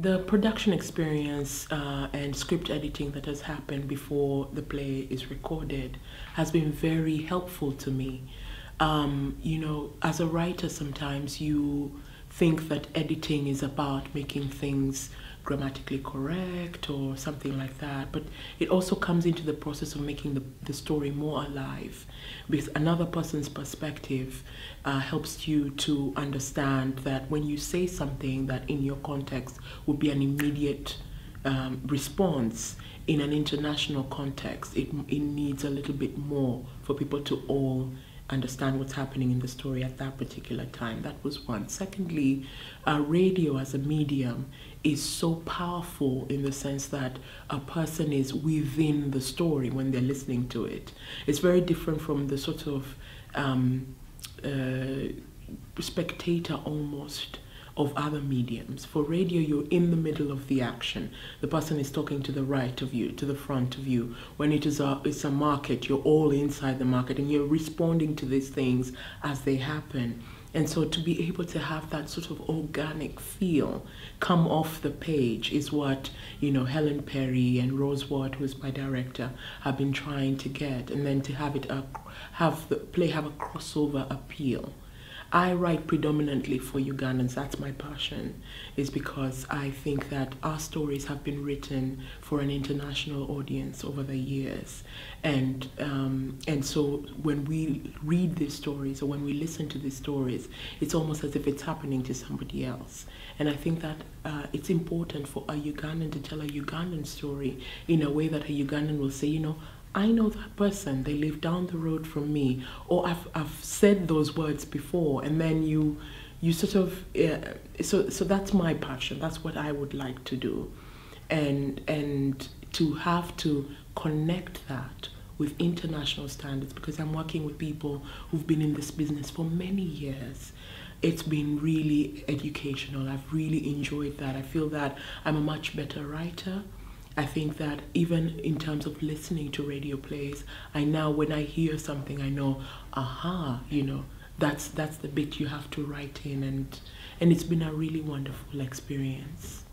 The production experience and script editing that has happened before the play is recorded has been very helpful to me. You know, as a writer, sometimes you think that editing is about making things grammatically correct or something like that, but it also comes into the process of making the story more alive, because another person's perspective helps you to understand that when you say something that in your context would be an immediate response, in an international context it needs a little bit more for people to all understand what's happening in the story at that particular time. That was one. Secondly, radio as a medium is so powerful in the sense that a person is within the story when they're listening to it. It's very different from the sort of spectator almost of other mediums. For radio, you're in the middle of the action. The person is talking to the right of you, to the front of you. When it's a market, you're all inside the market and you're responding to these things as they happen. And so to be able to have that sort of organic feel come off the page is what, you know, Helen Perry and Rose Ward, who's my director, have been trying to get. And then to have it have the play have a crossover appeal. I write predominantly for Ugandans. That's my passion, is because I think that our stories have been written for an international audience over the years, and so when we read these stories or when we listen to these stories, it's almost as if it's happening to somebody else. And I think that it's important for a Ugandan to tell a Ugandan story in a way that a Ugandan will say, you know, I know that person, they live down the road from me, or I've said those words before, and then you sort of, so that's my passion, that's what I would like to do. And to have to connect that with international standards, because I'm working with people who've been in this business for many years. It's been really educational. I've really enjoyed that. I feel that I'm a much better writer. I think that even in terms of listening to radio plays, I now, when I hear something, I know, aha, you know, that's the bit you have to write in, and it's been a really wonderful experience.